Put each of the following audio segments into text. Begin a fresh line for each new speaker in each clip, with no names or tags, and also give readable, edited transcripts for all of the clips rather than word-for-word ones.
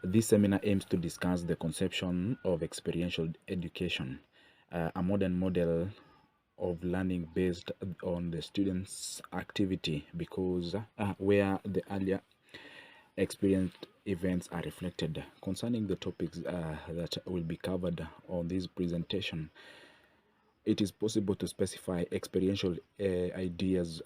This seminar aims to discuss the conception of experiential education, a modern model of learning based on the student's activity, because where the earlier experienced events are reflected. Concerning the topics that will be covered on this presentation, it is possible to specify experiential ideas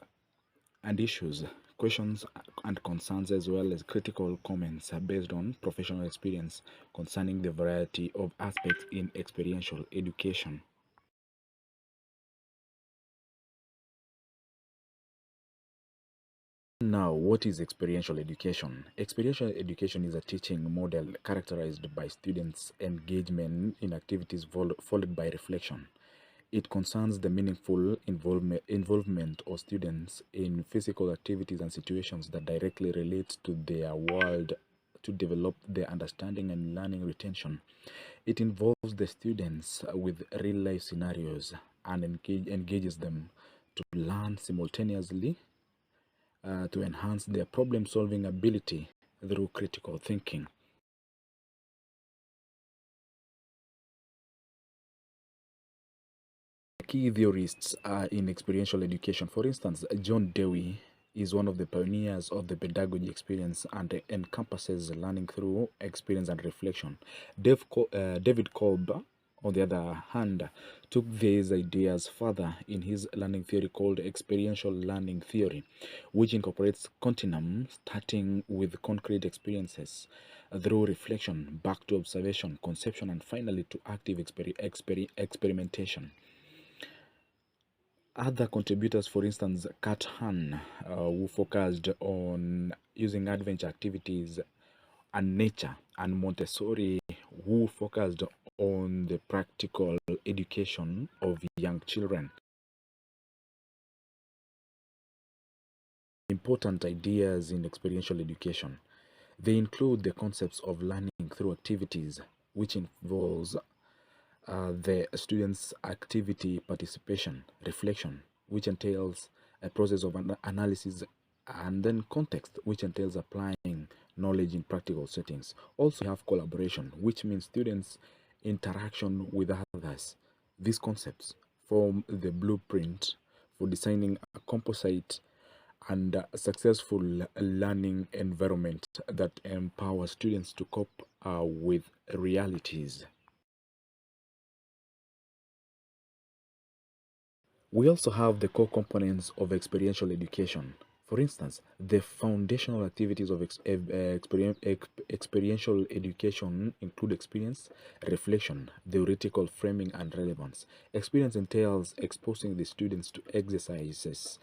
and issues, questions and concerns, as well as critical comments based on professional experience concerning the variety of aspects in experiential education. Now, what is experiential education? Experiential education is a teaching model characterized by students' engagement in activities followed by reflection. It concerns the meaningful involvement of students in physical activities and situations that directly relate to their world to develop their understanding and learning retention. It involves the students with real life scenarios and engages them to learn simultaneously to enhance their problem solving ability through critical thinking. Key theorists are in experiential education. For instance, John Dewey is one of the pioneers of the pedagogy experience and encompasses learning through experience and reflection. David Kolb, on the other hand, took these ideas further in his learning theory called experiential learning theory, which incorporates continuum starting with concrete experiences through reflection, back to observation, conception, and finally to active experimentation. Other contributors, for instance, Kat Han, who focused on using adventure activities and nature, and Montessori, who focused on the practical education of young children. Important ideas in experiential education. They include the concepts of learning through activities, which involves the students' activity participation, reflection, which entails a process of analysis, and then context, which entails applying knowledge in practical settings. Also, we have collaboration, which means students' interaction with others. These concepts form the blueprint for designing a composite and successful learning environment that empowers students to cope with realities. We also have the core components of experiential education. For instance, the foundational activities of experiential education include experience, reflection, theoretical framing, and relevance. Experience entails exposing the students to exercises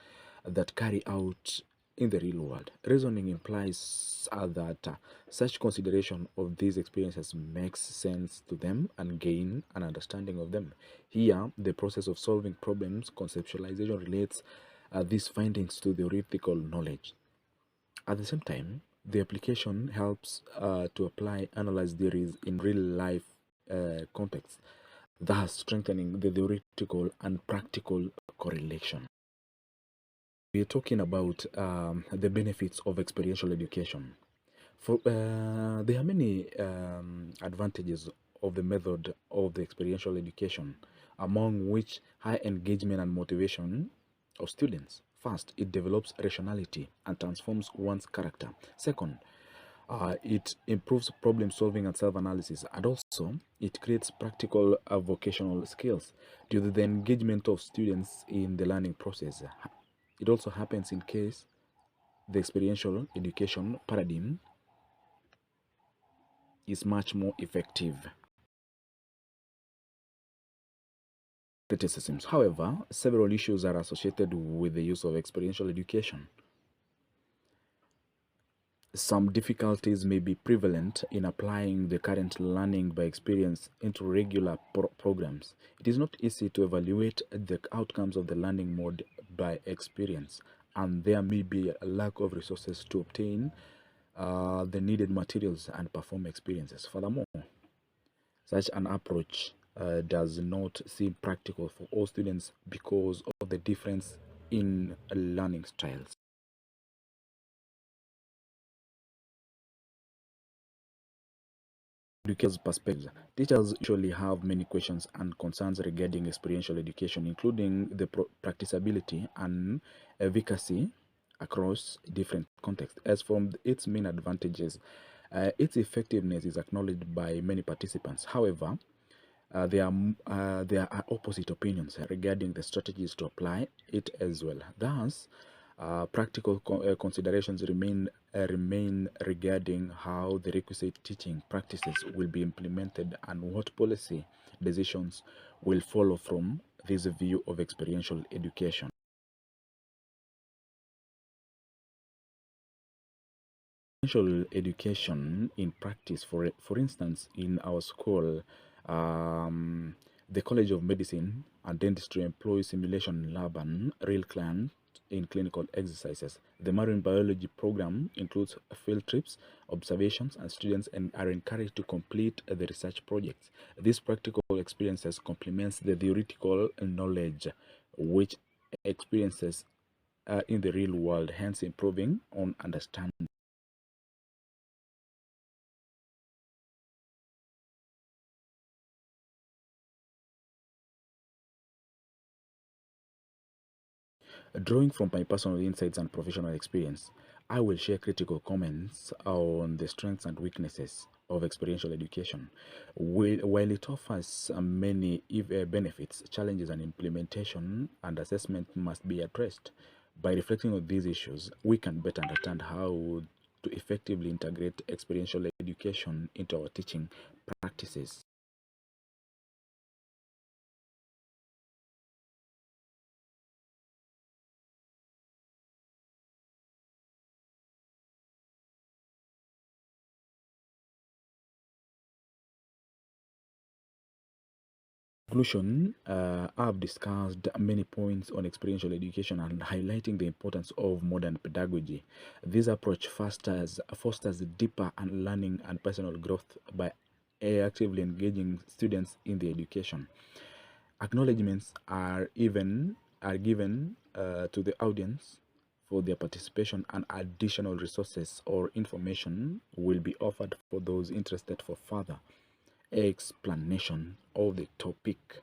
that carry out in the real world. Reasoning implies that such consideration of these experiences makes sense to them and gain an understanding of them. Here, the process of solving problems, conceptualization relates these findings to theoretical knowledge. At the same time, the application helps to apply analyzed theories in real life context, thus strengthening the theoretical and practical correlation. We're talking about the benefits of experiential education. There are many advantages of the method of the experiential education, among which high engagement and motivation of students. First, it develops rationality and transforms one's character. Second, it improves problem solving and self analysis, and also it creates practical vocational skills due to the engagement of students in the learning process. It also happens in case the experiential education paradigm is much more effective. Criticisms. However, several issues are associated with the use of experiential education. Some difficulties may be prevalent in applying the current learning by experience into regular programs. It is not easy to evaluate the outcomes of the learning mode by experience, and there may be a lack of resources to obtain the needed materials and perform experiences. Furthermore, such an approach does not seem practical for all students because of the difference in learning styles. educators' perspectives. Teachers usually have many questions and concerns regarding experiential education, including the practicability and efficacy across different contexts. As from its main advantages, its effectiveness is acknowledged by many participants. However, there are opposite opinions regarding the strategies to apply it as well. Thus, practical considerations remain regarding how the requisite teaching practices will be implemented and what policy decisions will follow from this view of experiential education. Experiential education in practice, for instance, in our school, um, the College of Medicine and Dentistry employs simulation lab and real client in clinical exercises. The marine biology program includes field trips, observations, and students are encouraged to complete the research projects. These practical experiences complements the theoretical knowledge which experiences in the real world, hence improving on understanding. Drawing from my personal insights and professional experience, I will share critical comments on the strengths and weaknesses of experiential education. While it offers many benefits, challenges, and implementation and assessment must be addressed. By reflecting on these issues, we can better understand how to effectively integrate experiential education into our teaching practices. Conclusion, I've discussed many points on experiential education and highlighting the importance of modern pedagogy. This approach fosters deeper and learning and personal growth by actively engaging students in the education. Acknowledgements are given to the audience for their participation, and additional resources or information will be offered for those interested for further explanation of the topic.